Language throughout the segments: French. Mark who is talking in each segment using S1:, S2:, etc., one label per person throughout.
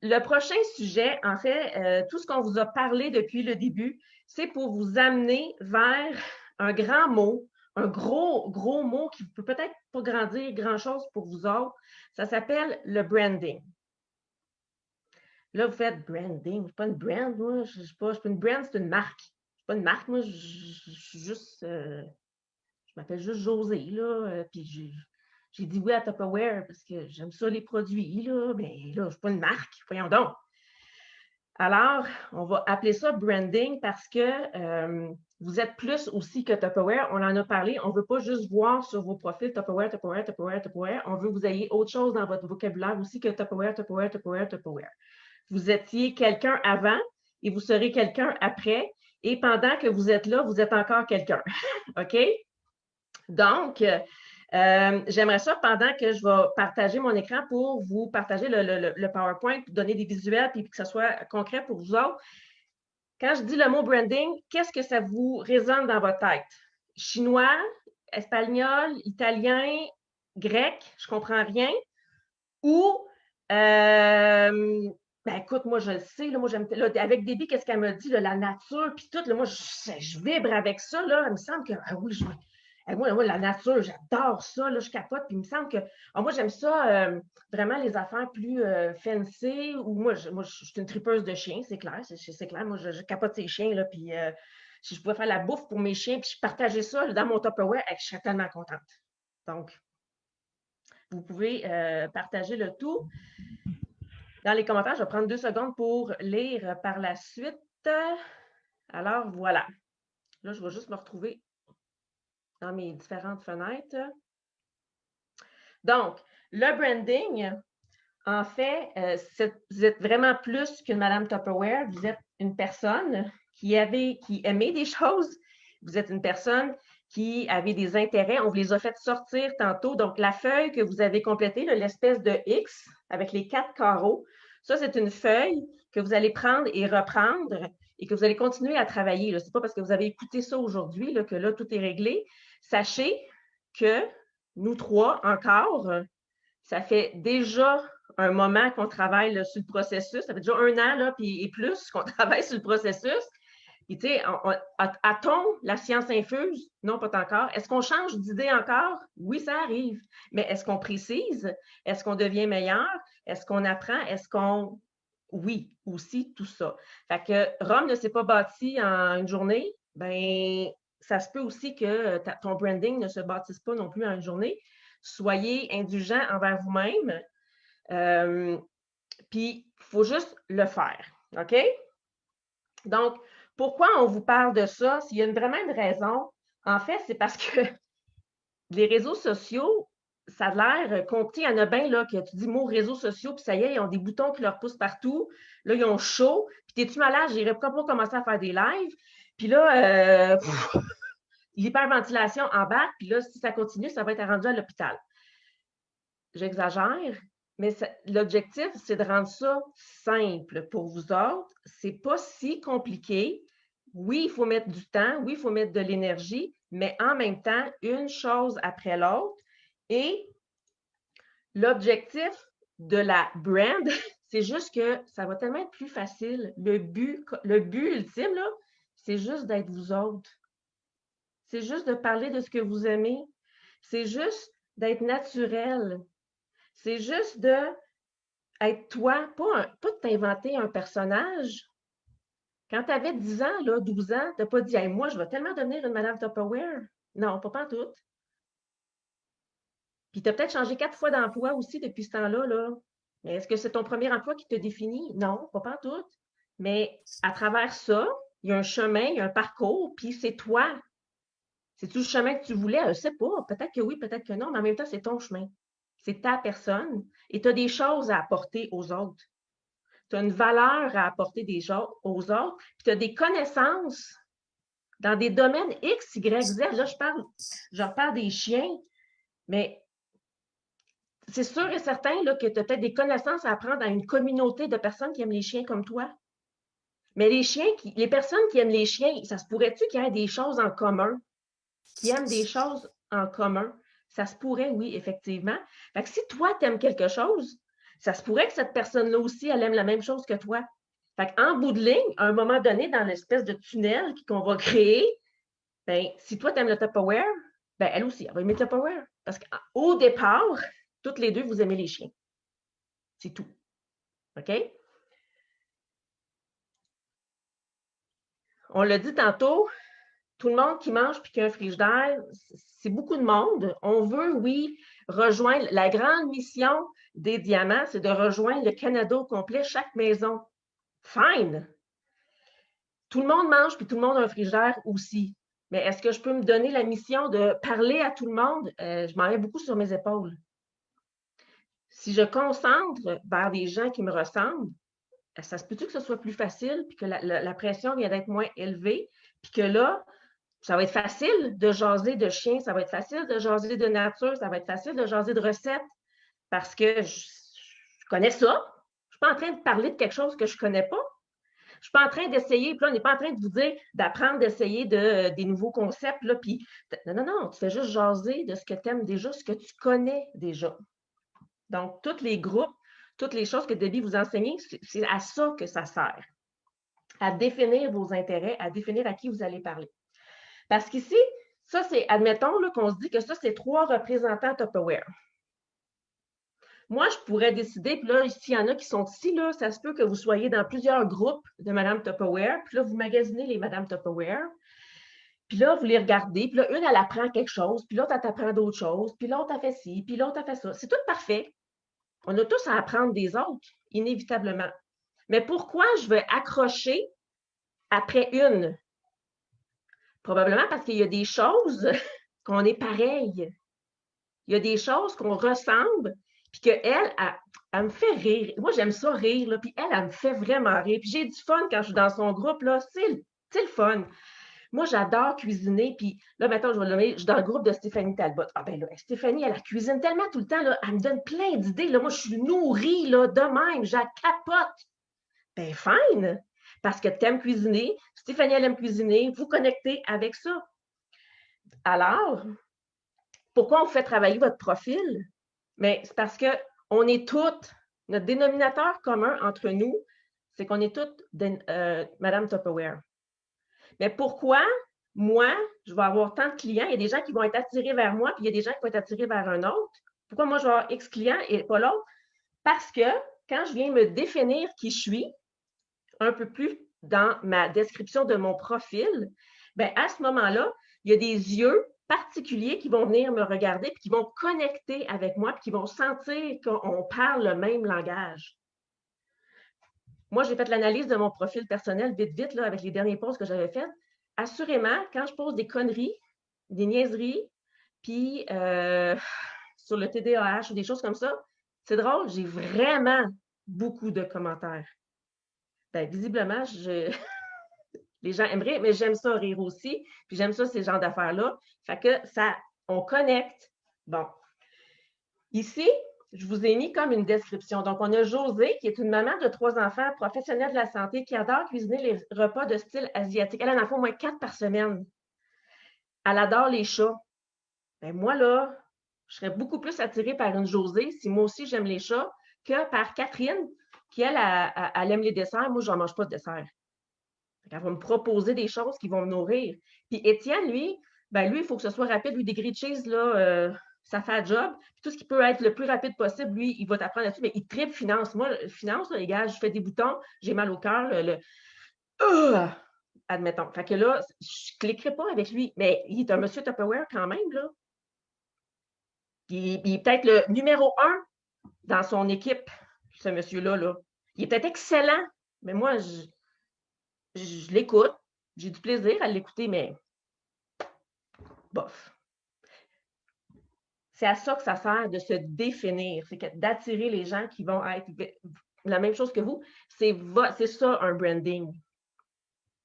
S1: le prochain sujet, en fait, tout ce qu'on vous a parlé depuis le début, c'est pour vous amener vers un grand mot, un gros mot qui peut peut-être pas grandir grand-chose pour vous autres. Ça s'appelle le branding. Là, vous faites branding. Je suis pas une brand, moi. Je suis pas une brand, c'est une marque. Je suis pas une marque, moi. Je suis juste. Je m'appelle juste Josée, là. Puis j'ai dit oui à Tupperware parce que j'aime ça, les produits, là. Mais là, je suis pas une marque. Voyons donc. Alors, on va appeler ça branding parce que vous êtes plus aussi que Tupperware. On en a parlé. On ne veut pas juste voir sur vos profils Tupperware, Tupperware, Tupperware, Tupperware. On veut que vous ayez autre chose dans votre vocabulaire aussi que Tupperware, Tupperware, Tupperware, Tupperware. Vous étiez quelqu'un avant et vous serez quelqu'un après. Et pendant que vous êtes là, vous êtes encore quelqu'un. OK? Donc, j'aimerais ça pendant que je vais partager mon écran pour vous partager le PowerPoint, donner des visuels puis que ce soit concret pour vous autres. Quand je dis le mot branding, qu'est-ce que ça vous résonne dans votre tête? Chinois, espagnol, italien, grec, je comprends rien. Ou, ben écoute, moi je le sais, là, moi j'aime, là, avec Déby, qu'est-ce qu'elle me dit, là, la nature, puis tout, là, moi je vibre avec ça, là, il me semble que, ah oui, moi, la nature, j'adore ça, là, je capote, puis il me semble que, moi j'aime ça, vraiment les affaires plus fancy, ou moi, je suis une tripeuse de chiens, c'est clair, c'est clair, moi je capote ces chiens, là, puis si je pouvais faire la bouffe pour mes chiens, puis je partageais ça là, dans mon Tupperware, je serais tellement contente. Donc, vous pouvez partager le tout dans les commentaires. Je vais prendre 2 secondes pour lire par la suite. Alors, voilà. Là, je vais juste me retrouver dans mes différentes fenêtres. Donc, le branding, en fait, vous êtes vraiment plus qu'une Madame Tupperware. Vous êtes une personne qui aimait des choses. Vous êtes une personne qui avait des intérêts. On vous les a fait sortir tantôt. Donc, la feuille que vous avez complétée, l'espèce de X avec les 4 carreaux, ça, c'est une feuille que vous allez prendre et reprendre et que vous allez continuer à travailler. Ce n'est pas parce que vous avez écouté ça aujourd'hui que là, tout est réglé. Sachez que nous trois, encore, ça fait déjà un moment qu'on travaille là, sur le processus. Ça fait déjà 1 an là, et plus qu'on travaille sur le processus. Et tu sais, a-t-on la science infuse? Non, pas encore. Est-ce qu'on change d'idée encore? Oui, ça arrive. Mais est-ce qu'on précise? Est-ce qu'on devient meilleur? Est-ce qu'on apprend? Est-ce qu'on... Oui, aussi, tout ça. Fait que Rome ne s'est pas bâti en une journée. Ben, ça se peut aussi que ton branding ne se bâtisse pas non plus en une journée. Soyez indulgents envers vous-même. Puis, il faut juste le faire. OK? Donc, pourquoi on vous parle de ça? S'il y a vraiment une raison, en fait, c'est parce que les réseaux sociaux, ça a l'air compliqué. Il y en a bien là, que tu dis mot réseaux sociaux, puis ça y est, ils ont des boutons qui leur poussent partout. Là, ils ont chaud. Puis, t'es-tu malade? J'irais pas commencer à faire des lives. Puis là, l'hyperventilation embarque. Puis là, si ça continue, ça va être rendu à l'hôpital. J'exagère, mais l'objectif, c'est de rendre ça simple pour vous autres. C'est pas si compliqué. Oui, il faut mettre du temps, oui, il faut mettre de l'énergie, mais en même temps, une chose après l'autre. Et l'objectif de la brand, c'est juste que ça va tellement être plus facile. Le but ultime, là, c'est juste d'être vous autres. C'est juste de parler de ce que vous aimez. C'est juste d'être naturel. C'est juste d'être toi, pas de t'inventer un personnage. Quand tu avais 10 ans, là, 12 ans, tu n'as pas dit hey, moi, je vais tellement devenir une Madame Tupperware. Non, pas en tout. Puis tu as peut-être changé 4 fois d'emploi aussi depuis ce temps-là. Là. Mais est-ce que c'est ton premier emploi qui te définit? Non, pas en tout. Mais à travers ça, il y a un chemin, il y a un parcours, puis c'est toi. C'est-tu le chemin que tu voulais? Je ne sais pas. Peut-être que oui, peut-être que non, mais en même temps, c'est ton chemin. C'est ta personne et tu as des choses à apporter aux autres. Tu as une valeur à apporter aux autres, puis tu as des connaissances dans des domaines X, Y, Z. Là, je reparle des chiens, mais c'est sûr et certain là, que tu as peut-être des connaissances à apprendre à une communauté de personnes qui aiment les chiens comme toi. Mais les personnes qui aiment les chiens, ça se pourrait-tu qu'il y ait des choses en commun? Qui aiment des choses en commun? Ça se pourrait, oui, effectivement. Fait que si toi, tu aimes quelque chose, Ça se pourrait que cette personne-là aussi, elle aime la même chose que toi. Fait qu'en bout de ligne, à un moment donné, dans l'espèce de tunnel qu'on va créer, ben, si toi, tu aimes le Tupperware, ben, elle aussi, elle va aimer le Tupperware. Parce qu'au départ, toutes les deux, vous aimez les chiens. C'est tout. OK? On l'a dit tantôt, tout le monde qui mange puis qui a un frigidaire, c'est beaucoup de monde. On veut, oui, rejoindre. La grande mission des diamants, c'est de rejoindre le Canada au complet, chaque maison. Fine! Tout le monde mange puis tout le monde a un frigidaire aussi. Mais est-ce que je peux me donner la mission de parler à tout le monde? Je m'en mets beaucoup sur mes épaules. Si je concentre vers des gens qui me ressemblent, ça se peut-tu que ce soit plus facile, puis que la pression vient d'être moins élevée, puis que là, ça va être facile de jaser de chiens, ça va être facile de jaser de nature, ça va être facile de jaser de recettes, parce que je connais ça. Je ne suis pas en train de parler de quelque chose que je ne connais pas. Je ne suis pas en train d'essayer, puis là, on n'est pas en train de vous dire d'apprendre, d'essayer des nouveaux concepts, là, puis non, non, non, tu fais juste jaser de ce que tu aimes déjà, ce que tu connais déjà. Donc, tous les groupes, toutes les choses que Debbie vous enseigne, c'est à ça que ça sert, à définir vos intérêts, à définir à qui vous allez parler. Parce qu'ici, ça, c'est, admettons qu'on se dit que ça, c'est 3 représentants Tupperware. Moi, je pourrais décider, puis là, s'il y en a qui sont ici, là, ça se peut que vous soyez dans plusieurs groupes de Madame Tupperware, puis là, vous magasinez les Madame Tupperware, puis là, vous les regardez, puis là, une, elle apprend quelque chose, puis l'autre, elle t'apprend d'autres choses, puis l'autre, elle fait ci, puis l'autre, elle fait ça. C'est tout parfait. On a tous à apprendre des autres, inévitablement. Mais pourquoi je veux accrocher après une? Probablement parce qu'il y a des choses qu'on est pareil. Il y a des choses qu'on ressemble, puis qu'elle, elle me fait rire. Moi, j'aime ça rire, là, puis elle me fait vraiment rire. Puis j'ai du fun quand je suis dans son groupe, là. C'est le fun. Moi, j'adore cuisiner, puis là, maintenant, je vais le nommer, je suis dans le groupe de Stéphanie Talbot. Ah ben là, Stéphanie, elle cuisine tellement tout le temps, là, elle me donne plein d'idées. Là, moi, je suis nourrie, là, de même, je capote. Ben, fine, parce que tu aimes cuisiner, Stéphanie, elle aime cuisiner, vous connectez avec ça. Alors, pourquoi on fait travailler votre profil? Mais c'est parce qu'on est toutes, notre dénominateur commun entre nous, c'est qu'on est toutes Madame Tupperware. Mais pourquoi moi, je vais avoir tant de clients, il y a des gens qui vont être attirés vers moi, puis il y a des gens qui vont être attirés vers un autre. Pourquoi moi, je vais avoir X clients et pas l'autre? Parce que quand je viens me définir qui je suis, un peu plus dans ma description de mon profil, bien, à ce moment-là, il y a des yeux particuliers qui vont venir me regarder, puis qui vont connecter avec moi, puis qui vont sentir qu'on parle le même langage. Moi, j'ai fait l'analyse de mon profil personnel vite, vite, là, avec les derniers posts que j'avais faits. Assurément, quand je pose des conneries, des niaiseries, puis sur le TDAH ou des choses comme ça, c'est drôle, j'ai vraiment beaucoup de commentaires. Ben, visiblement, les gens aimeraient, mais j'aime ça rire aussi, puis j'aime ça, ces genres d'affaires-là. Fait que ça, on connecte. Bon. Ici, je vous ai mis comme une description. Donc, on a Josée, qui est une maman de 3 enfants, professionnelle de la santé, qui adore cuisiner les repas de style asiatique. Elle en a fait au moins 4 par semaine. Elle adore les chats. Ben, moi, là, je serais beaucoup plus attirée par une Josée, si moi aussi j'aime les chats, que par Catherine, qui, elle aime les desserts. Moi, je n'en mange pas de dessert. Elle va me proposer des choses qui vont me nourrir. Puis Étienne, lui, ben lui, il faut que ce soit rapide. Lui, des grilled cheese, là, ça fait un job. Puis tout ce qui peut être le plus rapide possible, lui, il va t'apprendre là-dessus. Mais il tripe finance. Moi, finance, là, les gars, je fais des boutons, j'ai mal au cœur. Admettons. Fait que là, je ne cliquerai pas avec lui. Mais il est un monsieur Tupperware quand même, là. Il est peut-être le numéro 1 dans son équipe, ce monsieur-là. Là. Il est peut-être excellent, mais moi, je l'écoute. J'ai du plaisir à l'écouter, mais bof. C'est à ça que ça sert de se définir, c'est d'attirer les gens qui vont être la même chose que vous. C'est ça un branding.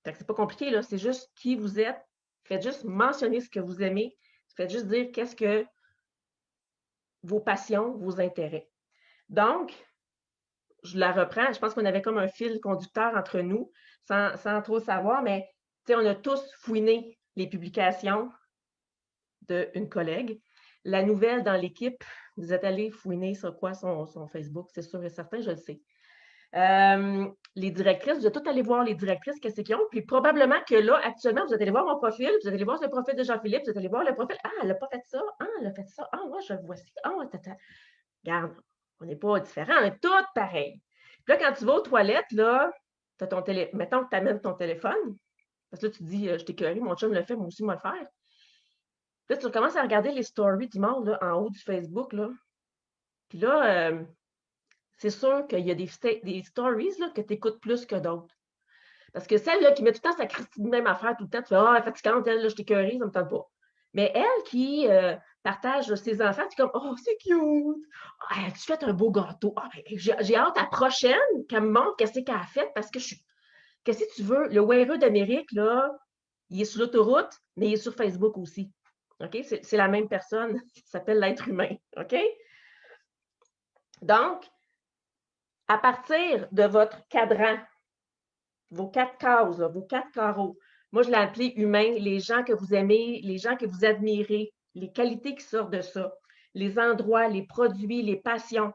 S1: C'est pas compliqué, là. C'est juste qui vous êtes. Faites juste mentionner ce que vous aimez. Faites juste dire qu'est-ce que vos passions, vos intérêts. Donc, je la reprends. Je pense qu'on avait comme un fil conducteur entre nous, sans trop savoir, mais on a tous fouiné les publications d'une collègue. La nouvelle dans l'équipe, vous êtes allé fouiner sur quoi son Facebook, c'est sûr et certain, je le sais. Les directrices, vous êtes toutes allées voir les directrices, qu'est-ce qu'ils ont. Puis probablement que là, actuellement, vous êtes allé voir mon profil, vous êtes allé voir le profil de Jean-Philippe, vous êtes allé voir le profil. Ah, elle n'a pas fait ça. Ah, elle a fait ça. Ah, moi, je le vois ci. Ah, tata. Regarde, on n'est pas différents, on est toutes pareilles. Puis là, quand tu vas aux toilettes, là, tu as ton téléphone. Mettons que tu amènes ton téléphone. Parce que là, tu te dis, je t'ai curé, mon chum le fait, moi aussi, moi le faire. Puis là, tu commences à regarder les stories du monde là, en haut du Facebook. Là. Puis là, c'est sûr qu'il y a des stories là, que tu écoutes plus que d'autres. Parce que celle là, qui met tout le temps sa Christine même affaire tout le temps, tu fais ah, elle est fatigante, elle, là, je t'ai curé, ça ne me tente pas. Mais elle qui partage ses enfants, tu es comme oh, c'est cute! Ah, tu fais un beau gâteau. Ah, ben, j'ai hâte à la prochaine qu'elle me montre qu'est-ce qu'elle a fait parce que je suis. Qu'est-ce que tu veux? Le Weireux d'Amérique, là, il est sur l'autoroute, mais il est sur Facebook aussi. OK? C'est la même personne qui s'appelle l'être humain. OK? Donc, à partir de votre cadran, vos 4 cases, là, vos 4 carreaux, moi, je l'ai appelé humain, les gens que vous aimez, les gens que vous admirez, les qualités qui sortent de ça, les endroits, les produits, les passions.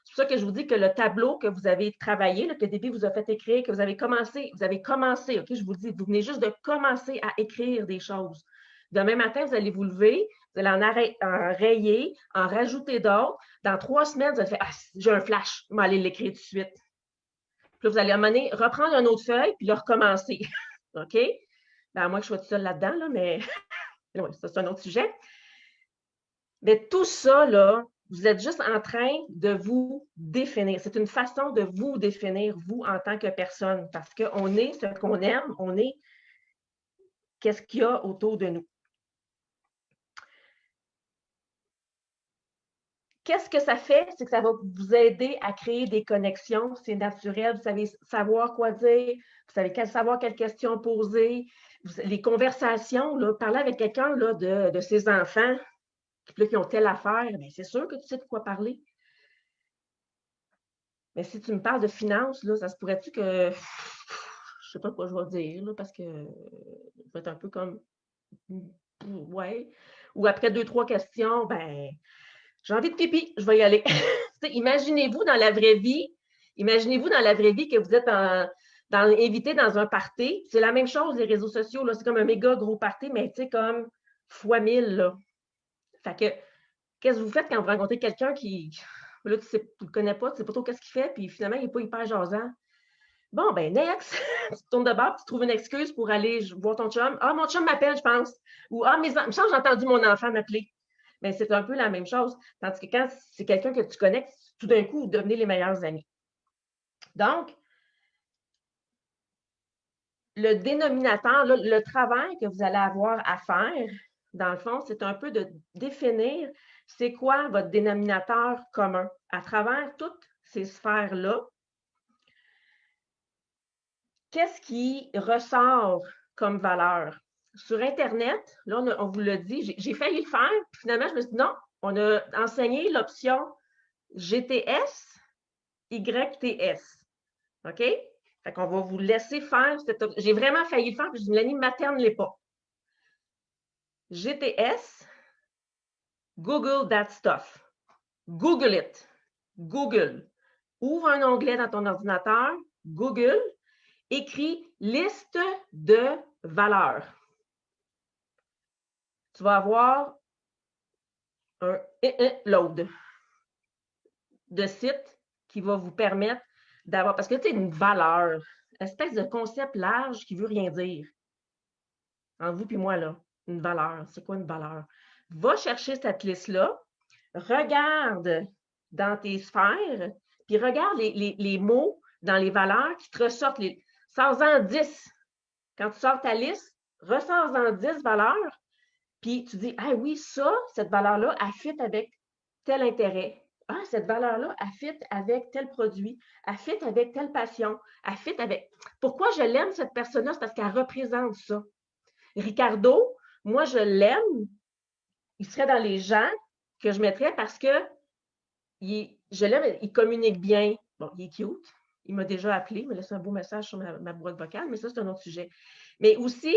S1: C'est pour ça que je vous dis que le tableau que vous avez travaillé, là, que Debbie vous a fait écrire, que vous avez commencé, OK, je vous dis, vous venez juste de commencer à écrire des choses. Demain matin, vous allez vous lever, vous allez en rayer, en rajouter d'autres. Dans 3 semaines, vous allez faire, ah, j'ai un flash, je vais aller l'écrire tout de suite. Puis là, vous allez amener, reprendre une autre feuille, puis le recommencer. OK? Ben, à moins que je sois toute seule là-dedans, là, mais oui, ça, c'est un autre sujet. Mais tout ça, là, vous êtes juste en train de vous définir. C'est une façon de vous définir, vous, en tant que personne, parce qu'on est ce qu'on aime, on est qu'est-ce qu'il y a autour de nous. Qu'est-ce que ça fait? C'est que ça va vous aider à créer des connexions. C'est naturel. Vous savez savoir quoi dire. Vous savez savoir quelles questions poser. Les conversations, là, parler avec quelqu'un là, de ses enfants qui ont telle affaire, bien, c'est sûr que tu sais de quoi parler. Mais si tu me parles de finances, là, ça se pourrait-tu que je ne sais pas quoi je vais dire, là, parce que je vais être un peu comme ouais. Ou après 2-3 questions, ben j'ai envie de pipi, je vais y aller. Imaginez-vous dans la vraie vie, que vous êtes invité dans un party. C'est la même chose, les réseaux sociaux, là, c'est comme un méga gros party, mais tu sais, comme fois 1000. Là. Fait que, qu'est-ce que vous faites quand vous rencontrez quelqu'un qui, là, tu ne le connais pas, tu ne sais pas trop qu'est-ce qu'il fait, puis finalement, il n'est pas hyper jasant. Bon, ben, next, tu tournes de bord, tu trouves une excuse pour aller voir ton chum. Ah, mon chum m'appelle, je pense. Ou, ah, j'ai entendu mon enfant m'appeler. Mais c'est un peu la même chose. Tandis que quand c'est quelqu'un que tu connais, tout d'un coup, vous devenez les meilleurs amis. Donc, le dénominateur, là, le travail que vous allez avoir à faire, dans le fond, c'est un peu de définir c'est quoi votre dénominateur commun à travers toutes ces sphères-là. Qu'est-ce qui ressort comme valeur? Sur Internet, là, on vous l'a dit, j'ai failli le faire, puis finalement, je me suis dit non, on a enseigné l'option GTS, YTS. OK? Fait qu'on va vous laisser faire. J'ai vraiment failli le faire, puis je dis, Mélanie, materne ne l'est pas. GTS, Google that stuff. Google it. Google. Ouvre un onglet dans ton ordinateur, Google, écris liste de valeurs. Tu vas avoir un load de sites qui va vous permettre d'avoir, parce que c'est une valeur, espèce de concept large qui ne veut rien dire. Entre vous et moi, là, une valeur. C'est quoi une valeur? Va chercher cette liste-là, regarde dans tes sphères, puis regarde les mots dans les valeurs qui te ressortent. Sors-en 10. Quand tu sors ta liste, ressors-en 10 valeurs, puis tu dis, ah oui, ça, cette valeur-là, elle fit avec tel intérêt. Ah, cette valeur-là, elle fit avec tel produit, elle fit avec telle passion, elle fit avec. Pourquoi je l'aime, cette personne-là? C'est parce qu'elle représente ça. Ricardo, moi, je l'aime. Il serait dans les gens que je mettrais parce que je l'aime, il communique bien. Bon, il est cute. Il m'a déjà appelé, il m'a laissé un beau message sur ma boîte vocale, mais ça, c'est un autre sujet. Mais aussi,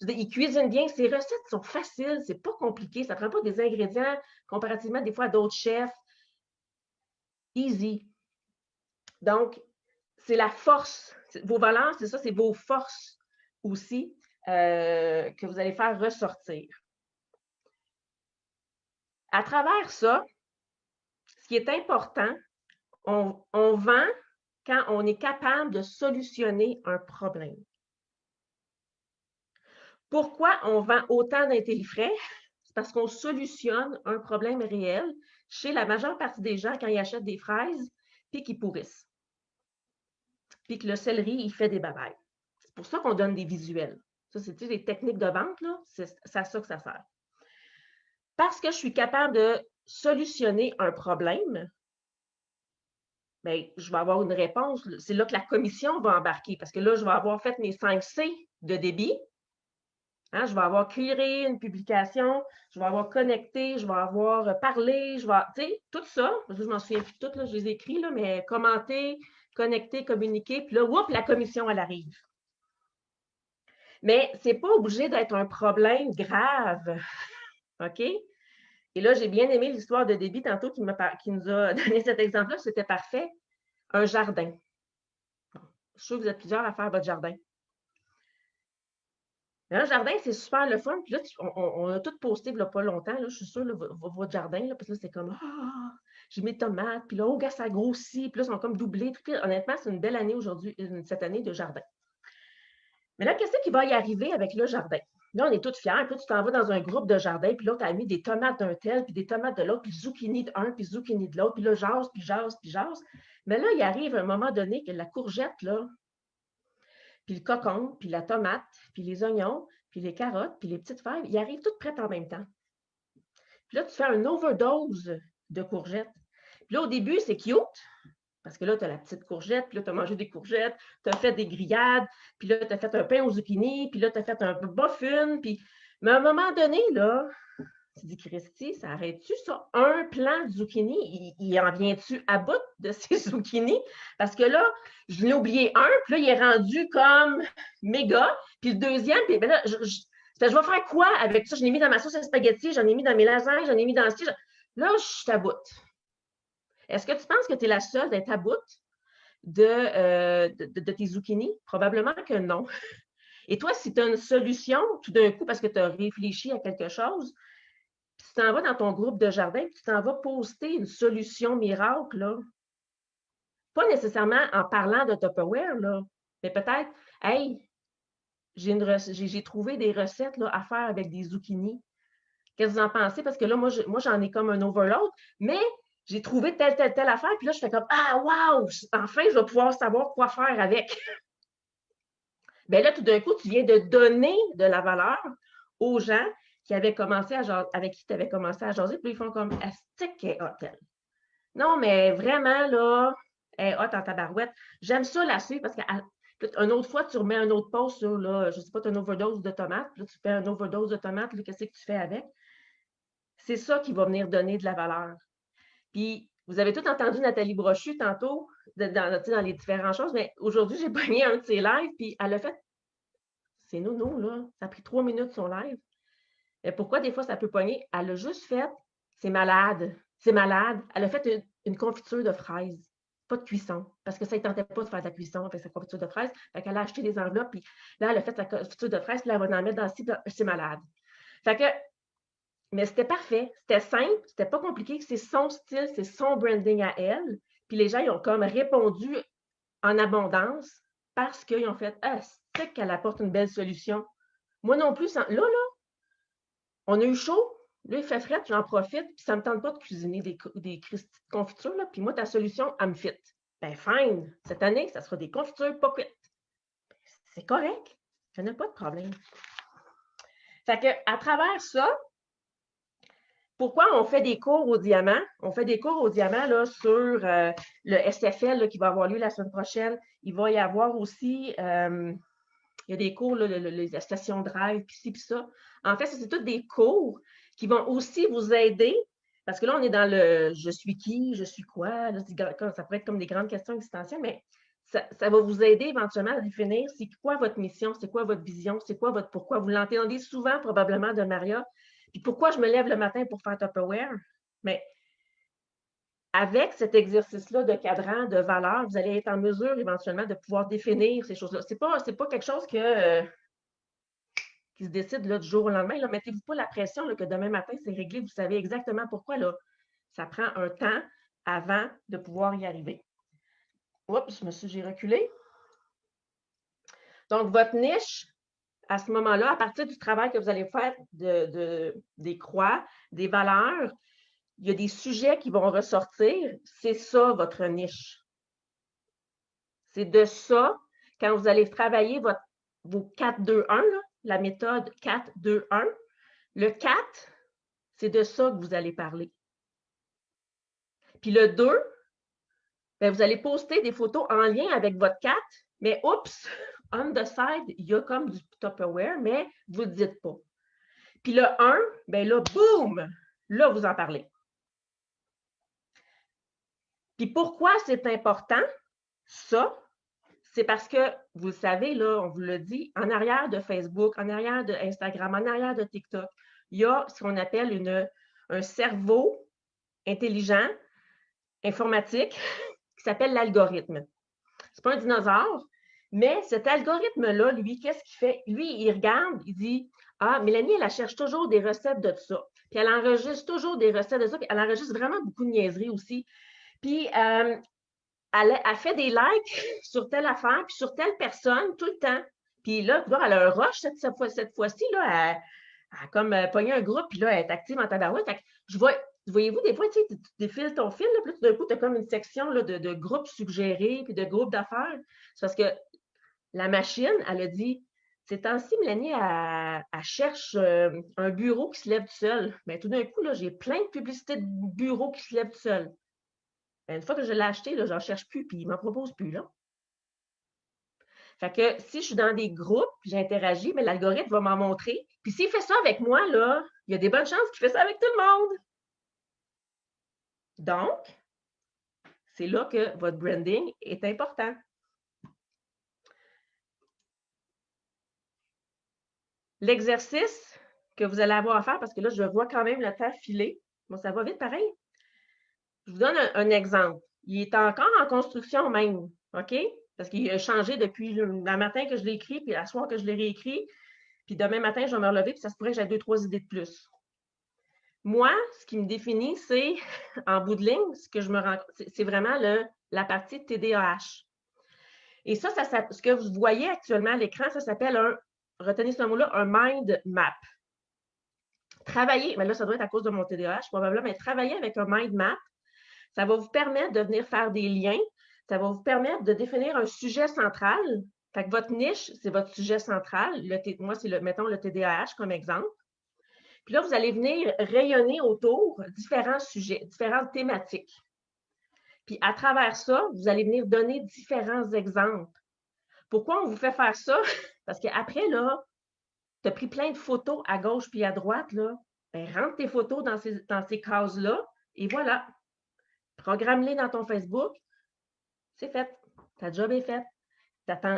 S1: Ils cuisinent bien. Ces recettes sont faciles, c'est pas compliqué. Ça prend pas des ingrédients comparativement des fois à d'autres chefs. Easy. Donc, c'est la force. Vos valeurs, c'est ça, c'est vos forces aussi que vous allez faire ressortir. À travers ça, ce qui est important, on vend quand on est capable de solutionner un problème. Pourquoi on vend autant d'intellifrais? C'est parce qu'on solutionne un problème réel chez la majeure partie des gens quand ils achètent des fraises puis qu'ils pourrissent. Puis que le céleri, il fait des babayes. C'est pour ça qu'on donne des visuels. Ça, c'est des techniques de vente, là. C'est à ça que ça sert. Parce que je suis capable de solutionner un problème, bien, je vais avoir une réponse. C'est là que la commission va embarquer parce que là, je vais avoir fait mes 5 C de débit. Hein, je vais avoir créé une publication, je vais avoir connecté, je vais avoir parlé, je vais, tu sais, tout ça, je m'en souviens plus de tout, là, je les ai écrits, là, mais commenter, connecter, communiquer, puis là, whoop, la commission, elle arrive. Mais ce n'est pas obligé d'être un problème grave, OK? Et là, j'ai bien aimé l'histoire de Déby tantôt qui nous a donné cet exemple-là, c'était parfait. Un jardin. Je suis sûre que vous êtes plusieurs à faire votre jardin. Un jardin, c'est super le fun. Puis là, on a tout posté il n'y a pas longtemps. Là, je suis sûre, là, votre jardin, là, parce que là, c'est comme j'ai mes tomates, puis là, oh, gars, ça grossit, puis là, ils sont comme doublés. Puis, honnêtement, c'est une belle année aujourd'hui, cette année de jardin. Mais là, qu'est-ce qui va y arriver avec le jardin? Là, on est tous fiers. Puis là, tu t'en vas dans un groupe de jardin, puis là, tu as mis des tomates d'un tel, puis des tomates de l'autre, puis zucchini d'un, puis zucchini de l'autre, puis là, jase, puis jase, puis jase. Mais là, il arrive un moment donné que la courgette, là, puis le cocon, puis la tomate, puis les oignons, puis les carottes, puis les petites fèves, ils arrivent toutes prêtes en même temps. Puis là, tu fais une overdose de courgettes. Puis là, au début, c'est cute, parce que là, tu as la petite courgette, puis là, tu as mangé des courgettes, tu as fait des grillades, puis là, tu as fait un pain aux zucchini, puis là, tu as fait un muffin, puis... Mais à un moment donné, là, tu dis, Christy, ça arrête-tu ça? Un plant de zucchini, il en vient-tu à bout de ces zucchini? Parce que là, je l'ai oublié un, puis là, il est rendu comme méga. Puis le deuxième, puis ben là, je vais faire quoi avec ça? Je l'ai mis dans ma sauce à spaghetti, j'en ai mis dans mes lasagnes, j'en ai mis dans ce... Là, je suis à bout. Est-ce que tu penses que tu es la seule d'être à bout de tes zucchini? Probablement que non. Et toi, si tu as une solution, tout d'un coup, parce que tu as réfléchi à quelque chose, tu t'en vas dans ton groupe de jardin, puis tu t'en vas poster une solution miracle, là. Pas nécessairement en parlant de Tupperware, là, mais peut-être, hey, j'ai trouvé des recettes là, à faire avec des zucchini. Qu'est-ce que vous en pensez? Parce que là, moi j'en ai comme un overload, mais j'ai trouvé telle affaire, puis là, je fais comme, ah, wow, enfin, je vais pouvoir savoir quoi faire avec. Bien là, tout d'un coup, tu viens de donner de la valeur aux gens qui avaient commencé à jaser, avec qui tu avais commencé à jaser, puis ils font comme astique et hôtel. Non, mais vraiment, là, elle est hot en tabarouette. J'aime ça la suivre parce qu'une autre fois, tu remets un autre post sur, là, je ne sais pas, tu as une overdose de tomates, puis là, tu fais une overdose de tomates, qu'est-ce que tu fais avec? C'est ça qui va venir donner de la valeur. Puis, vous avez tout entendu Nathalie Brochu tantôt, dans les différentes choses, mais aujourd'hui, j'ai pogné un de ses lives, puis elle a fait, c'est nono, là, ça a pris 3 minutes son live. Mais pourquoi des fois ça peut pogner? Elle a juste fait, c'est malade, elle a fait une confiture de fraises, pas de cuisson, parce que ça ne tentait pas de faire de la cuisson avec sa confiture de fraises. Fait qu'elle a acheté des enveloppes, puis là, elle a fait sa confiture de fraises, puis là, elle va en mettre dans c'est malade. Fait que, mais c'était parfait, c'était simple, c'était pas compliqué, c'est son style, c'est son branding à elle. Puis les gens, ils ont comme répondu en abondance parce qu'ils ont fait, c'est qu'elle apporte une belle solution. Moi non plus, là, on a eu chaud, là, il fait frais, j'en profite, puis ça ne me tente pas de cuisiner des confitures, là, puis moi, ta solution, elle me fit. Ben, fine, cette année, ça sera des confitures pas cuites. C'est correct, je n'ai pas de problème. Fait que, à travers ça, pourquoi on fait des cours au diamant? On fait des cours au diamant là, sur le SFL là, qui va avoir lieu la semaine prochaine. Il va y avoir aussi, il y a des cours, là, les stations drive, puis ci, puis ça. En fait, c'est tous des cours qui vont aussi vous aider, parce que là, on est dans le « je suis qui, je suis quoi », là, ça pourrait être comme des grandes questions existentielles, mais ça va vous aider éventuellement à définir c'est quoi votre mission, c'est quoi votre vision, c'est quoi votre pourquoi. Vous l'entendez souvent probablement de Maria. Puis pourquoi je me lève le matin pour faire Tupperware? Mais avec cet exercice-là de cadran, de valeur, vous allez être en mesure éventuellement de pouvoir définir ces choses-là. Ce n'est pas quelque chose qui se décide là, du jour au lendemain. Mettez-vous pas la pression là, que demain matin, c'est réglé. Vous savez exactement pourquoi. Là. Ça prend un temps avant de pouvoir y arriver. Oups, j'ai reculé. Donc, votre niche, à ce moment-là, à partir du travail que vous allez faire des croix, des valeurs, il y a des sujets qui vont ressortir. C'est ça, votre niche. C'est de ça, quand vous allez travailler vos 4-2-1, la méthode 4-2-1, le 4, c'est de ça que vous allez parler. Puis le 2, bien, vous allez poster des photos en lien avec votre 4, mais oups, on the side, il y a comme du Tupperware, mais vous ne le dites pas. Puis le 1, bien là, boum, là, vous en parlez. Puis pourquoi c'est important, ça? C'est parce que, vous le savez, là, on vous l'a dit, en arrière de Facebook, en arrière de Instagram, en arrière de TikTok, il y a ce qu'on appelle un cerveau intelligent, informatique, qui s'appelle l'algorithme. Ce n'est pas un dinosaure, mais cet algorithme-là, lui, qu'est-ce qu'il fait? Lui, il regarde, il dit « Ah, Mélanie, elle cherche toujours des recettes de ça. » Puis elle enregistre toujours des recettes de ça, puis elle enregistre vraiment beaucoup de niaiseries aussi. Puis elle fait des likes sur telle affaire, puis sur telle personne, tout le temps. Puis là, elle a un rush cette fois-ci, là, elle a comme pogné un groupe, puis là, elle est active en tabarouette. Voyez-vous, des fois, tu défiles ton fil, là, puis tout d'un coup, tu as comme une section là, de groupes suggérés, puis de groupes d'affaires. C'est parce que la machine, elle a dit, ces temps-ci, Mélanie, elle cherche un bureau qui se lève tout seul. Bien, tout d'un coup, là, j'ai plein de publicités de bureaux qui se lèvent tout seul. Bien, une fois que je l'ai acheté, là, j'en cherche plus, puis il m'en propose plus, là. Fait que si je suis dans des groupes, puis j'interagis, mais l'algorithme va m'en montrer. Puis s'il fait ça avec moi, là, il y a des bonnes chances qu'il fait ça avec tout le monde. Donc, c'est là que votre branding est important. L'exercice que vous allez avoir à faire, parce que là, je vois quand même le temps filer. Bon, ça va vite pareil. Je vous donne un exemple. Il est encore en construction même, OK? Parce qu'il a changé depuis le matin que je l'ai écrit, puis la soir que je l'ai réécrit. Puis demain matin, je vais me relever, puis ça se pourrait que j'ai 2-3 idées de plus. Moi, ce qui me définit, c'est, en bout de ligne, ce que je me rends c'est vraiment la partie TDAH. Et ça, ce que vous voyez actuellement à l'écran, ça s'appelle retenez ce mot-là, un mind map. Travailler, mais là, ça doit être à cause de mon TDAH, probablement, mais travailler avec un mind map, ça va vous permettre de venir faire des liens, ça va vous permettre de définir un sujet central. Fait que votre niche, c'est votre sujet central. Moi, c'est, mettons, le TDAH comme exemple. Puis là, vous allez venir rayonner autour différents sujets, différentes thématiques. Puis à travers ça, vous allez venir donner différents exemples. Pourquoi on vous fait faire ça? Parce qu'après, là, tu as pris plein de photos à gauche puis à droite, là. Ben, rentre tes photos dans ces cases-là et voilà. Programme-les dans ton Facebook. C'est fait. Ta job est faite.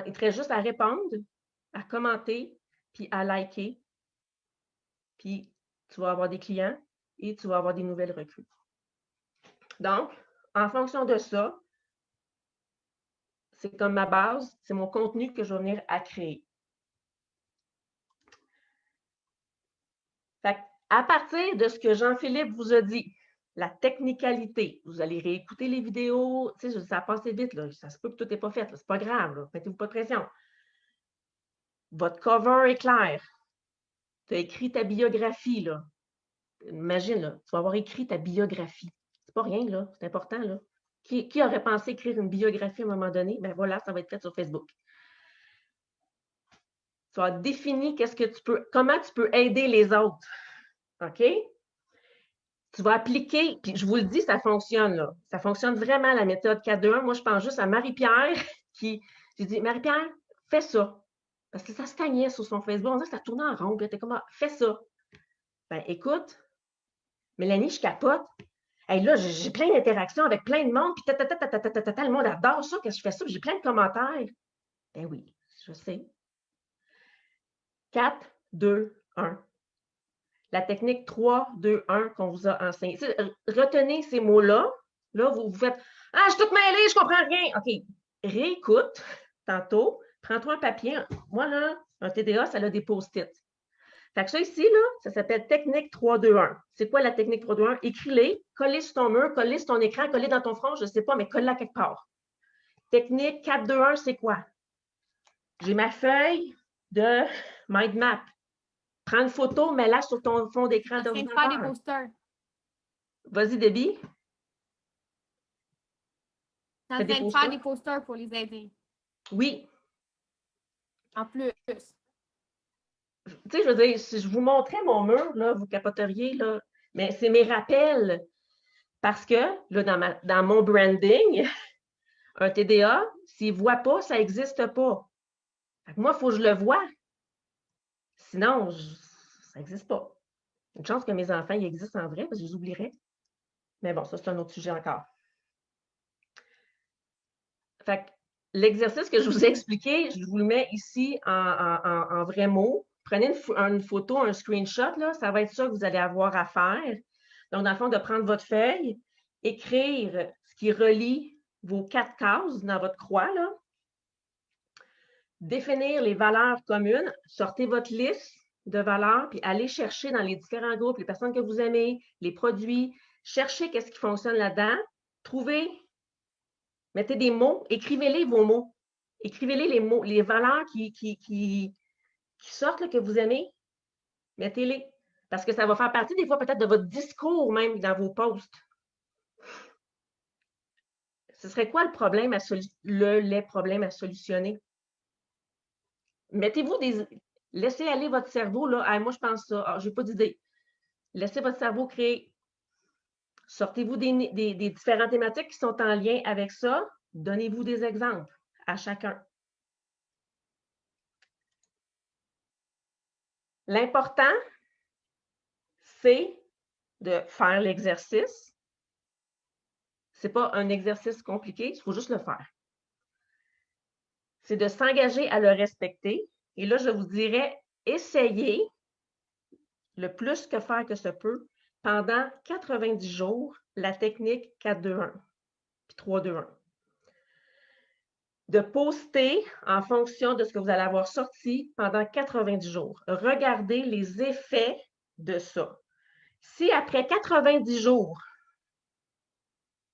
S1: Il te reste juste à répondre, à commenter, puis à liker. Puis tu vas avoir des clients et tu vas avoir des nouvelles recrues. Donc, en fonction de ça, c'est comme ma base, c'est mon contenu que je vais venir à créer. Fait à partir de ce que Jean-Philippe vous a dit, la technicalité, vous allez réécouter les vidéos, tu sais, ça a passé vite, là, ça se peut que tout n'est pas fait, c'est pas grave, mettez-vous pas de pression. Votre cover est clair. Tu as écrit ta biographie, là. Imagine, là, tu vas avoir écrit ta biographie. C'est pas rien, là, c'est important, là. Qui aurait pensé écrire une biographie à un moment donné? Ben voilà, ça va être fait sur Facebook. Tu as défini comment tu peux aider les autres. OK? Tu vas appliquer, puis je vous le dis, ça fonctionne, là. Ça fonctionne vraiment, la méthode 4-2-1. Moi, je pense juste à Marie-Pierre j'ai dit, Marie-Pierre, fais ça. Parce que ça stagnait sur son Facebook. On dirait que ça tournait en rond. Puis elle était comme, fais ça. Ben, écoute, Mélanie, je capote. Hey, là, j'ai plein d'interactions avec plein de monde, puis le monde adore ça, que je fais ça, puis j'ai plein de commentaires. Ben oui, je sais. 4, 2, 1. La technique 3, 2, 1 qu'on vous a enseignée. Retenez ces mots-là. Là, vous faites « Ah, je suis toute mêlée, je comprends rien. » OK, réécoute tantôt. Prends-toi un papier. Moi, là, un TDA, ça a des post-it. Fait que ça ici, là, ça s'appelle technique 3-2-1. C'est quoi la technique 3-2-1? Écris-les, coller sur ton mur, coller sur ton écran, coller dans ton front, je ne sais pas, mais colle-la quelque part. Technique 4-2-1, c'est quoi? J'ai ma feuille de mind map. Prends une photo, mets-la sur ton fond d'écran d'ordinateur.
S2: Faire des posters.
S1: Vas-y, Debbie.
S2: En train de faire des posters pour les aider.
S1: Oui.
S2: En plus.
S1: Tu sais, je veux dire, si je vous montrais mon mur, là, vous capoteriez, là. Mais c'est mes rappels. Parce que, là, dans mon branding, un TDA, s'il ne voit pas, ça n'existe pas. Fait que moi, il faut que je le voie. Sinon, ça n'existe pas. Une chance que mes enfants, ils existent en vrai, parce que je les oublierais. Mais bon, ça, c'est un autre sujet encore. Fait que l'exercice que je vous ai expliqué, je vous le mets ici en vrais mots. Prenez une photo, un screenshot, là, ça va être ça que vous allez avoir à faire. Donc, dans le fond, de prendre votre feuille, écrire ce qui relie vos 4 cases dans votre croix, là. Définir les valeurs communes, sortez votre liste de valeurs, puis allez chercher dans les différents groupes les personnes que vous aimez, les produits, cherchez qu'est-ce qui fonctionne là-dedans, trouvez, mettez des mots, écrivez-les vos mots, écrivez-les les mots, les valeurs qui sortent, là, que vous aimez, mettez-les, parce que ça va faire partie des fois peut-être de votre discours même dans vos posts. Ce serait quoi le problème les problèmes à solutionner? Mettez-vous laissez aller votre cerveau, là. Ah, moi, je pense ça. Ah, je n'ai pas d'idée. Laissez votre cerveau créer. Sortez-vous des différentes thématiques qui sont en lien avec ça. Donnez-vous des exemples à chacun. L'important, c'est de faire l'exercice. Ce n'est pas un exercice compliqué, il faut juste le faire. C'est de s'engager à le respecter. Et là, je vous dirais, essayez le plus que faire que se peut pendant 90 jours la technique 4-2-1 puis 3-2-1. De poster en fonction de ce que vous allez avoir sorti pendant 90 jours. Regardez les effets de ça. Si après 90 jours,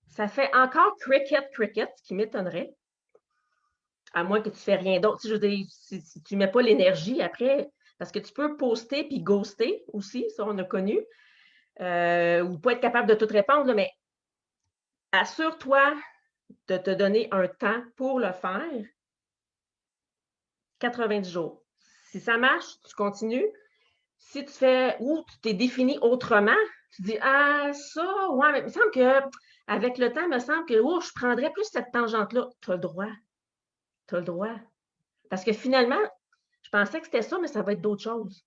S1: ça fait encore cricket, ce qui m'étonnerait, à moins que tu ne fais rien d'autre. Si tu ne mets pas l'énergie après, parce que tu peux poster puis ghoster aussi, ça on a connu, ou pas être capable de tout répondre, mais assure-toi de te donner un temps pour le faire. 90 jours. Si ça marche, tu continues. Si tu fais ou tu t'es défini autrement, tu dis ah ça, ouais, mais il me semble qu'avec le temps, il me semble que je prendrais plus cette tangente-là. Tu as le droit. Tu as le droit. Parce que finalement, je pensais que c'était ça, mais ça va être d'autres choses.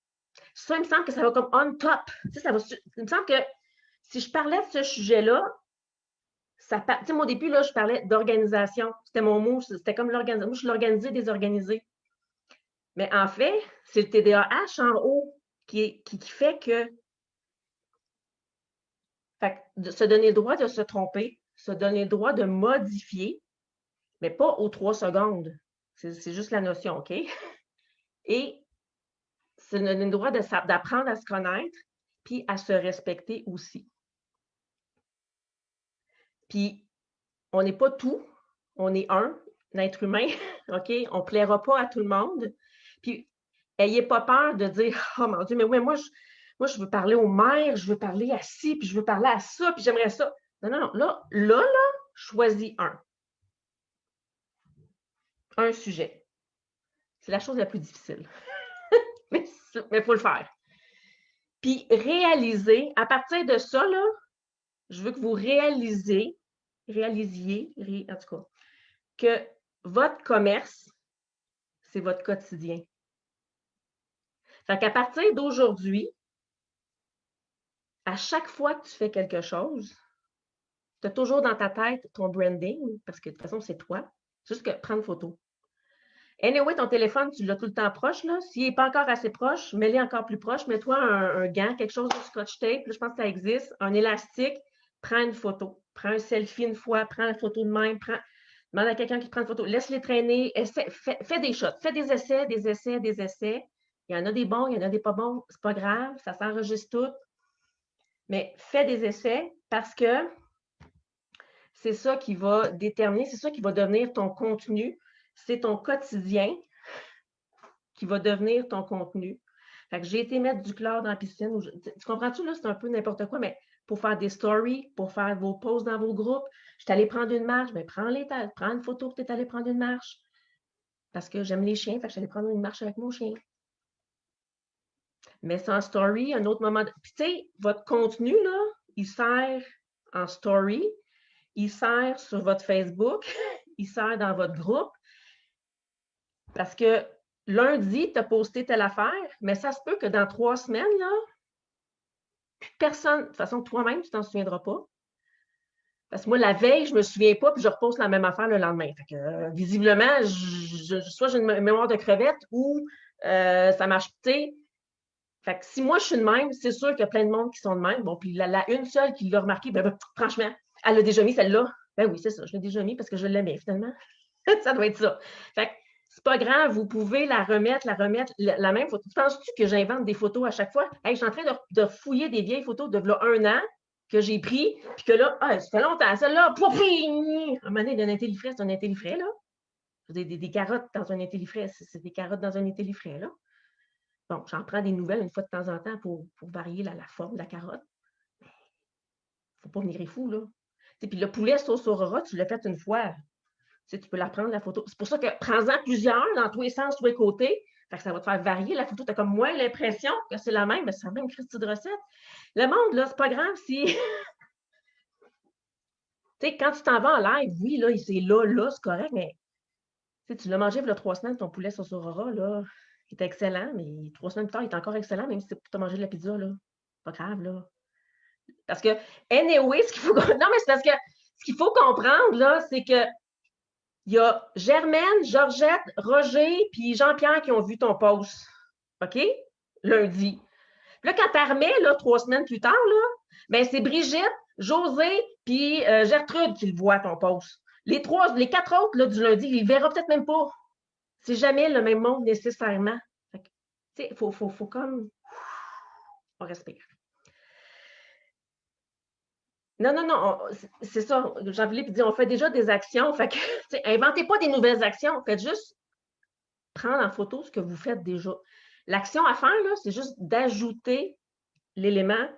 S1: Ça, il me semble que ça va comme on top. Tu sais, il me semble que si je parlais de ce sujet-là, tu sais, moi, au début, là, je parlais d'organisation. C'était mon mot. C'était comme l'organisation. Moi, je suis l'organisé désorganisé. Mais en fait, c'est le TDAH en haut qui fait que se donner le droit de se tromper, se donner le droit de modifier, mais pas aux 3 secondes. C'est juste la notion, OK? Et se donner le droit d'apprendre à se connaître, puis à se respecter aussi. Puis, on n'est pas tout, on est un être humain, OK? On ne plaira pas à tout le monde. Puis, ayez pas peur de dire « Oh mon Dieu, mais oui, moi, je veux parler au maire, je veux parler à ci, puis je veux parler à ça, puis j'aimerais ça. » Non, non, non. Là, choisis un. Un sujet. C'est la chose la plus difficile. mais il faut le faire. Puis réaliser, à partir de ça, là, je veux que vous réalisiez, en tout cas, que votre commerce, c'est votre quotidien. Fait qu'à partir d'aujourd'hui, à chaque fois que tu fais quelque chose, Tu as toujours dans ta tête ton branding, parce que de toute façon, c'est toi. Juste que prendre photo. Anyway, ton téléphone, tu l'as tout le temps proche, là. S'il n'est pas encore assez proche, mets-le encore plus proche. Mets-toi un gant, quelque chose de scotch tape. Là, je pense que ça existe. Un élastique. Prends une photo. Prends un selfie une fois. Prends la photo de même. Demande à quelqu'un qui te prend une photo. Laisse-les traîner. Fais des shots. Fais des essais, des essais, des essais. Il y en a des bons, il y en a des pas bons. C'est pas grave. Ça s'enregistre tout. Mais fais des essais parce que c'est ça qui va déterminer, c'est ça qui va devenir ton contenu. C'est ton quotidien qui va devenir ton contenu. Fait que j'ai été mettre du chlore dans la piscine. Tu comprends-tu, là? C'est un peu n'importe quoi, mais pour faire des stories, pour faire vos posts dans vos groupes, je suis allée prendre une marche, mais prends une photo que tu es allé prendre une marche. Parce que j'aime les chiens, fait que je suis allée prendre une marche avec mon chien. Mais c'est en story, un autre moment. Puis tu sais, votre contenu, là, il sert en story, il sert sur votre Facebook, il sert dans votre groupe. Parce que lundi, tu as posté telle affaire, mais ça se peut que dans 3 semaines, là, personne, de toute façon, toi-même, tu t'en souviendras pas. Parce que moi, la veille, je me souviens pas, puis je reposte la même affaire le lendemain. Fait que, visiblement, soit j'ai une mémoire de crevette ou ça marche, tu sais. Fait que si moi, je suis de même, c'est sûr qu'il y a plein de monde qui sont de même. Bon, puis la une seule qui l'a remarqué, franchement, elle l'a déjà mis, celle-là. Ben oui, c'est ça, je l'ai déjà mis parce que je l'aimais, finalement. Ça doit être ça. Fait que c'est pas grave, vous pouvez la remettre, la même photo. Penses-tu que j'invente des photos à chaque fois? Hey, je suis en train de fouiller des vieilles photos de là 1 an que j'ai pris, puis que là, ça fait longtemps, celle-là, à un moment donné, d'un intellifrais, c'est un intellifrais, là. Des carottes dans un intellifrais, c'est des carottes dans un intellifrais, là. Bon, j'en prends des nouvelles une fois de temps en temps pour varier la forme de la carotte. Faut pas venir fou, là. Puis le poulet sauce aurora, tu l'as fait une fois. Tu peux la reprendre, la photo. C'est pour ça que prends-en plusieurs dans tous les sens, tous les côtés. Fait que ça va te faire varier la photo. Tu as comme moins l'impression que c'est la même, mais c'est la même Christie de recette. Le monde, là, c'est pas grave si. Tu sais, quand tu t'en vas en live, oui, là, c'est là, c'est correct, mais tu l'as mangé il y a 3 semaines, ton poulet sauce aurora, là. Il était excellent, mais 3 semaines plus tard, il est encore excellent, même si tu as mangé de la pizza, là. Pas grave, là. Parce que, anyway, ce qu'il faut. Non, mais c'est parce que ce qu'il faut comprendre, là, c'est que il y a Germaine, Georgette, Roger puis Jean-Pierre qui ont vu ton post. OK? Lundi. Puis là, quand tu remets, là, 3 semaines plus tard, là, ben c'est Brigitte, José puis Gertrude qui le voient, ton post. Les 4 autres là, du lundi, ils ne verront peut-être même pas. C'est jamais le même monde nécessairement. Tu sais, faut comme. On respire. Non, c'est ça. Jean-Philippe dit on fait déjà des actions. Fait que, inventez pas des nouvelles actions. Faites juste prendre en photo ce que vous faites déjà. L'action à faire, là, c'est juste d'ajouter l'élément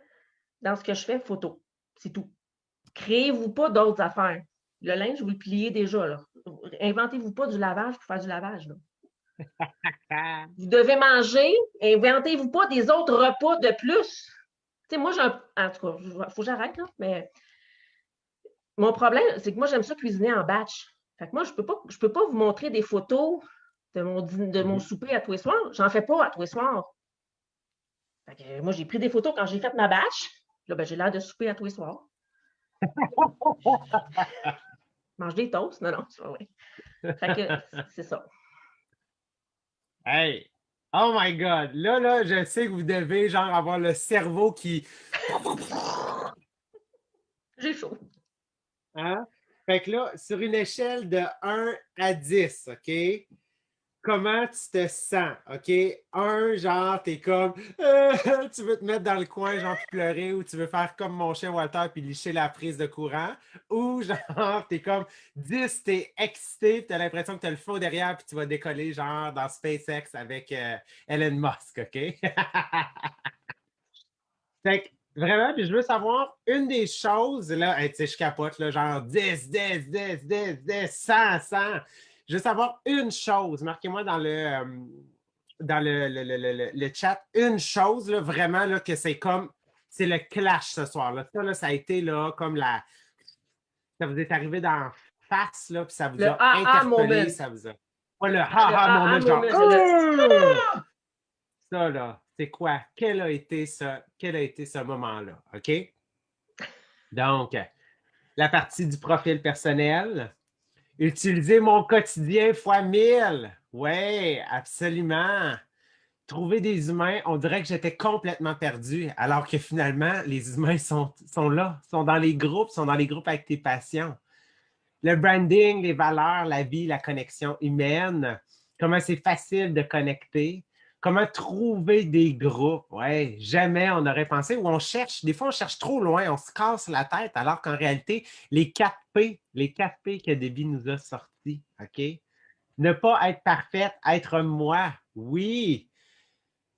S1: dans ce que je fais photo. C'est tout. Créez-vous pas d'autres affaires. Le linge, vous le pliez déjà. Là. Inventez-vous pas du lavage pour faire du lavage. Là. Vous devez manger. Inventez-vous pas des autres repas de plus. Tu sais, moi, en tout cas, il faut que j'arrête, là, mais mon problème, c'est que moi, j'aime ça cuisiner en batch. Fait que moi, je peux pas vous montrer des photos de mon souper à tous les soirs. J'en fais pas à tous les soirs. Fait que, moi, j'ai pris des photos quand j'ai fait ma batch. Là, ben, j'ai l'air de souper à tous les soirs. Mange des toasts? Non, c'est pas vrai. Fait que c'est ça.
S3: Hey! Oh my God! Là, je sais que vous devez genre avoir le cerveau qui.
S1: J'ai chaud.
S3: Hein? Fait que là, sur une échelle de 1 à 10, OK? Comment tu te sens? OK? 1, genre, t'es comme tu veux te mettre dans le coin, genre, puis pleurer, ou tu veux faire comme mon chien Walter puis licher la prise de courant, ou genre, t'es comme 10, t'es excité, puis t'as l'impression que t'as le feu derrière, puis tu vas décoller, genre, dans SpaceX avec Elon Musk, OK? Fait que, vraiment, puis je veux savoir une des choses, là, tu sais, je capote, là, genre 10, 10, 10, 10, 10, 100, 100. Je veux savoir une chose. Marquez-moi dans le chat une chose, là, vraiment, là, que c'est comme, c'est le clash ce soir. Là. Ça a été là, comme ça vous est arrivé d'en face, là, puis ça vous a interpellé, ça vous a. Ouais, le ha-ha moment, genre. Ça, là, c'est quoi? Quel a été ce moment-là? OK? Donc, la partie du profil personnel. Utiliser mon quotidien fois 1000. Oui, absolument. Trouver des humains, on dirait que j'étais complètement perdu, alors que finalement, les humains sont là, sont dans les groupes, sont dans les groupes avec tes passions. Le branding, les valeurs, la vie, la connexion humaine, comment c'est facile de connecter, comment trouver des groupes. Ouais, jamais on aurait pensé, ou on cherche, des fois on cherche trop loin, on se casse la tête, alors qu'en réalité, les 4 P que Debbie nous a sortis, OK? Ne pas être parfaite, être moi. Oui,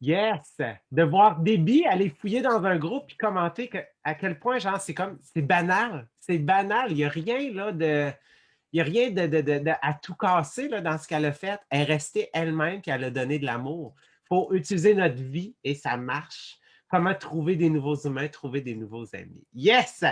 S3: yes! De voir Déby aller fouiller dans un groupe et commenter à quel point, genre, c'est comme, c'est banal. C'est banal. Il n'y a rien là il n'y a rien à tout casser là, dans ce qu'elle a fait. Elle est restée elle-même et elle a donné de l'amour. Il faut utiliser notre vie et ça marche. Comment trouver des nouveaux humains, trouver des nouveaux amis. Yes!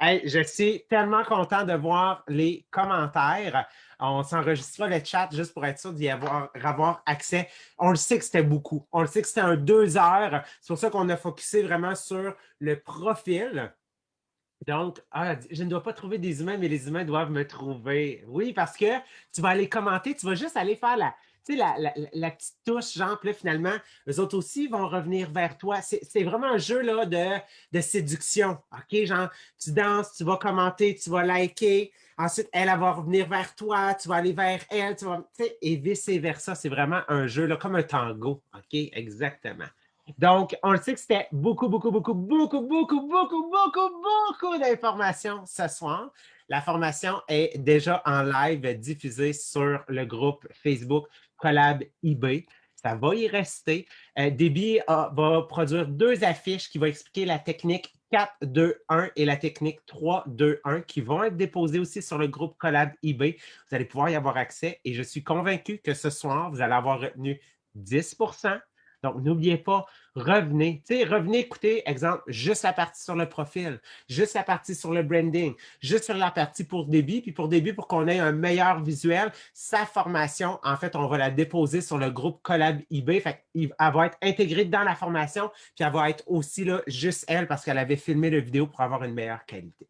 S3: Hey, je suis tellement content de voir les commentaires. On s'enregistrera le chat juste pour être sûr d'y avoir accès. On le sait que c'était beaucoup. On le sait que c'était un 2 heures. C'est pour ça qu'on a focusé vraiment sur le profil. Donc, je ne dois pas trouver des humains, mais les humains doivent me trouver. Oui, parce que tu vas aller commenter, tu vas juste aller faire tu sais, la petite touche, genre, puis là, finalement, eux autres aussi vont revenir vers toi. C'est vraiment un jeu là, de séduction. OK? Genre, tu danses, tu vas commenter, tu vas liker. Ensuite, elle va revenir vers toi, tu vas aller vers elle, tu sais, et vice-versa. C'est vraiment un jeu là, comme un tango. OK? Exactement. Donc, on le sait que c'était beaucoup, beaucoup, beaucoup, beaucoup, beaucoup, beaucoup, beaucoup, beaucoup d'informations ce soir. La formation est déjà en live diffusée sur le groupe Facebook Collab eBay. Ça va y rester. Debbie va produire 2 affiches qui vont expliquer la technique 4-2-1 et la technique 3-2-1 qui vont être déposées aussi sur le groupe Collab eBay. Vous allez pouvoir y avoir accès et je suis convaincu que ce soir, vous allez avoir retenu 10%. Donc, n'oubliez pas, revenez. Tu sais, revenez écouter, exemple, juste la partie sur le profil, juste la partie sur le branding, juste sur la partie pour débit. Puis pour débit, pour qu'on ait un meilleur visuel, sa formation, en fait, on va la déposer sur le groupe Collab eBay. Fait qu'elle va être intégrée dans la formation, puis elle va être aussi là, juste elle, parce qu'elle avait filmé la vidéo pour avoir une meilleure qualité.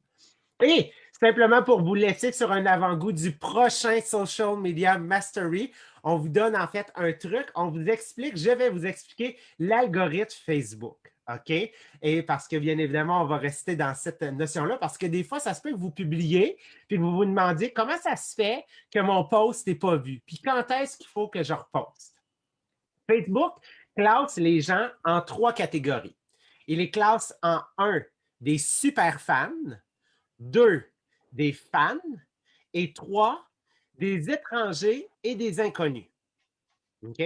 S3: Et simplement pour vous laisser sur un avant-goût du prochain Social Media Mastery, on vous donne en fait un truc, on vous explique, je vais vous expliquer l'algorithme Facebook. OK? Et parce que bien évidemment, on va rester dans cette notion-là, parce que des fois, ça se peut que vous publiez, puis vous vous demandiez comment ça se fait que mon post n'est pas vu, puis quand est-ce qu'il faut que je reposte. Facebook classe les gens en 3 catégories. Il les classe en 1, des super fans, 2, des fans et 3, des étrangers et des inconnus. OK?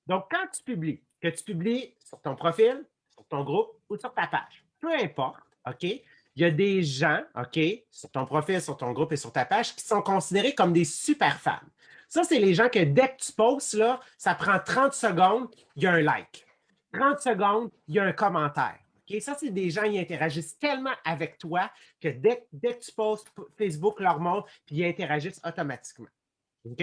S3: Donc, quand tu publies, que tu publies sur ton profil, sur ton groupe ou sur ta page, peu importe, OK? Il y a des gens, OK, sur ton profil, sur ton groupe et sur ta page qui sont considérés comme des super fans. Ça, c'est les gens que dès que tu postes, là, ça prend 30 secondes, il y a un like. 30 secondes, il y a un commentaire. OK? Ça, c'est des gens qui interagissent tellement avec toi que dès que tu postes, Facebook leur montre, puis ils interagissent automatiquement. OK?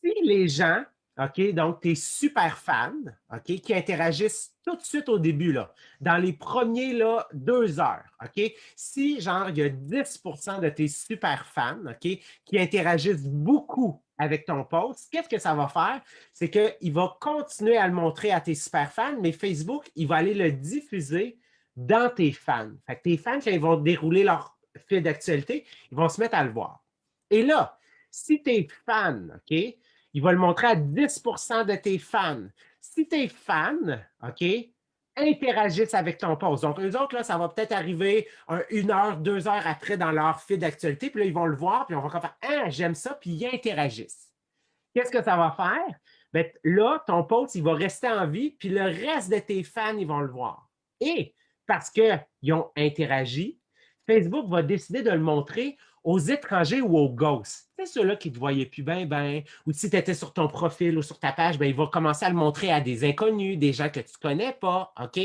S3: Si les gens, OK, donc tes super fans, OK, qui interagissent tout de suite au début, là, dans les premiers là, 2 heures, OK, si genre il y a 10% de tes super fans, OK, qui interagissent beaucoup avec ton post, qu'est-ce que ça va faire? C'est qu'il va continuer à le montrer à tes super fans, mais Facebook, il va aller le diffuser dans tes fans. Fait que tes fans, quand ils vont dérouler leur fil d'actualité, ils vont se mettre à le voir. Et là, si tes fans, OK, il va le montrer à 10% de tes fans. Si tes fans, OK, interagissent avec ton post. Donc, eux autres, là, ça va peut-être arriver 1 heure, 2 heures après dans leur fil d'actualité. Puis là, ils vont le voir, puis on va faire ah, j'aime ça, puis ils interagissent. Qu'est-ce que ça va faire? Bien, là, ton post, il va rester en vie, puis le reste de tes fans, ils vont le voir. Et parce qu'ils ont interagi, Facebook va décider de le montrer aux étrangers ou aux ghosts. C'est ceux-là qui ne te voyaient plus bien, ou si tu étais sur ton profil ou sur ta page, bien, il va commencer à le montrer à des inconnus, des gens que tu ne connais pas, OK?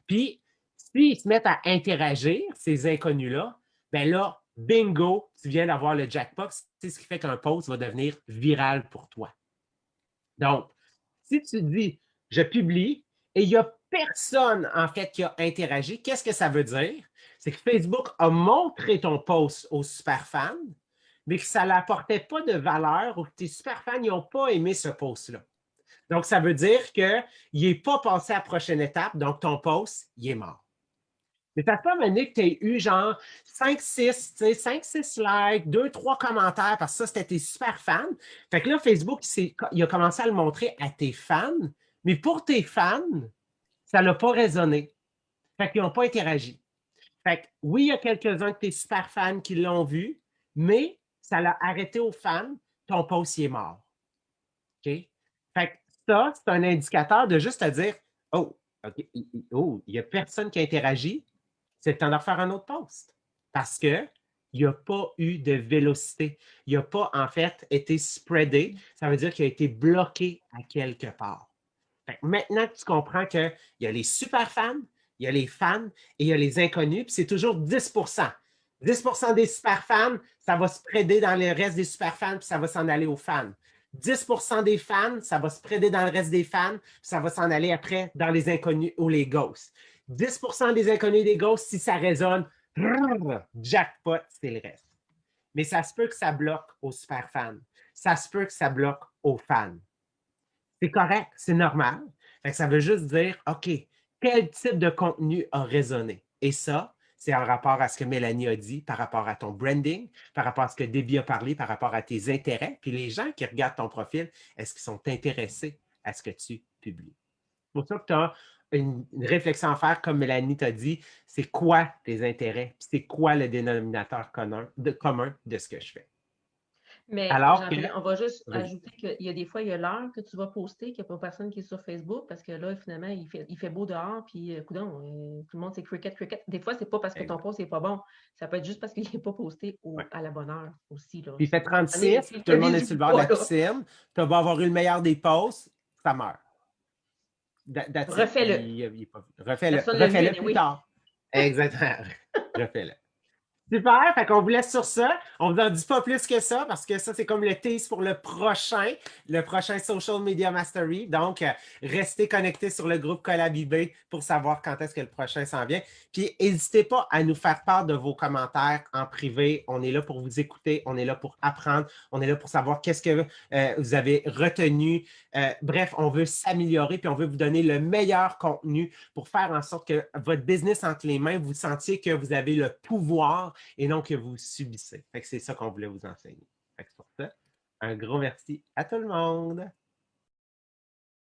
S3: Puis, s'ils se mettent à interagir, ces inconnus-là, bien là, bingo, tu viens d'avoir le jackpot. C'est ce qui fait qu'un post va devenir viral pour toi. Donc, si tu dis, je publie et il n'y a personne, en fait, qui a interagi, qu'est-ce que ça veut dire? c'est que Facebook a montré ton post aux super fans, mais que ça n'apportait pas de valeur ou que tes super fans n'ont pas aimé ce post-là. Donc, ça veut dire qu'il n'est pas passé à la prochaine étape, donc ton post, il est mort. Mais ça peut amener que tu aies eu genre 5-6 likes, 2-3 commentaires, parce que ça, c'était tes super fans. Fait que là, Facebook, il a commencé à le montrer à tes fans, mais pour tes fans, ça n'a pas résonné. Fait qu'ils n'ont pas interagi. Fait que oui, il y a quelques-uns de tes super fans qui l'ont vu, mais ça l'a arrêté aux fans, ton post il est mort. OK? Fait que ça, c'est un indicateur de juste te dire oh, OK, oh, il n'y a personne qui interagit, c'est le temps de refaire un autre post. Parce qu'il n'y a pas eu de vélocité. Il n'a pas, en fait, été spreadé. Ça veut dire qu'il a été bloqué à quelque part. Fait que maintenant que tu comprends qu'il y a les super fans, il y a les fans et il y a les inconnus, puis c'est toujours 10 10 des super fans, ça va spreader dans le reste des super fans, puis ça va s'en aller aux fans. 10 des fans, ça va spreader dans le reste des fans, puis ça va s'en aller après dans les inconnus ou les ghosts. 10 des inconnus et des ghosts, si ça résonne, jackpot, c'est le reste. Mais ça se peut que ça bloque aux super fans. Ça se peut que ça bloque aux fans. C'est correct, c'est normal. Fait que ça veut juste dire, OK, quel type de contenu a résonné? Et ça, c'est en rapport à ce que Mélanie a dit, par rapport à ton branding, par rapport à ce que Debbie a parlé, par rapport à tes intérêts. Puis les gens qui regardent ton profil, est-ce qu'ils sont intéressés à ce que tu publies? C'est pour ça que tu as une réflexion à faire, comme Mélanie t'a dit, c'est quoi tes intérêts? Puis c'est quoi le dénominateur commun de ce que je fais?
S1: Mais
S3: Alors
S1: on va juste
S3: Oui.
S1: ajouter qu'il y a des fois, il y a l'heure que tu vas poster, qu'il n'y a pas personne qui est sur Facebook parce que là, finalement, il fait beau dehors, puis coudonc, tout le monde, c'est cricket, cricket. Des fois, c'est pas parce que ton post n'est pas bon. Ça peut être juste parce qu'il n'est pas posté
S3: Ouais.
S1: à la bonne heure aussi. Là.
S3: Puis il fait 36, puis tout le monde est sur le bord de la piscine. Tu vas avoir eu le meilleur des posts, ça meurt.
S1: Refais-le.
S3: Refais-le.
S1: Personne l'a vu,
S3: Refais-le plus
S1: oui.
S3: tard. Exactement. Refais-le. Super, fait qu'on vous laisse sur ça. On ne vous en dit pas plus que ça parce que ça, c'est comme le tease pour le prochain Social Media Mastery. Donc, restez connectés sur le groupe Collab eBay pour savoir quand est-ce que le prochain s'en vient. Puis, n'hésitez pas à nous faire part de vos commentaires en privé. On est là pour vous écouter, on est là pour apprendre, on est là pour savoir qu'est-ce que vous avez retenu. Bref, on veut s'améliorer puis on veut vous donner le meilleur contenu pour faire en sorte que votre business entre les mains, vous sentiez que vous avez le pouvoir et non que vous subissez. C'est ça qu'on voulait vous enseigner. Fait que pour ça, un gros merci à tout le monde.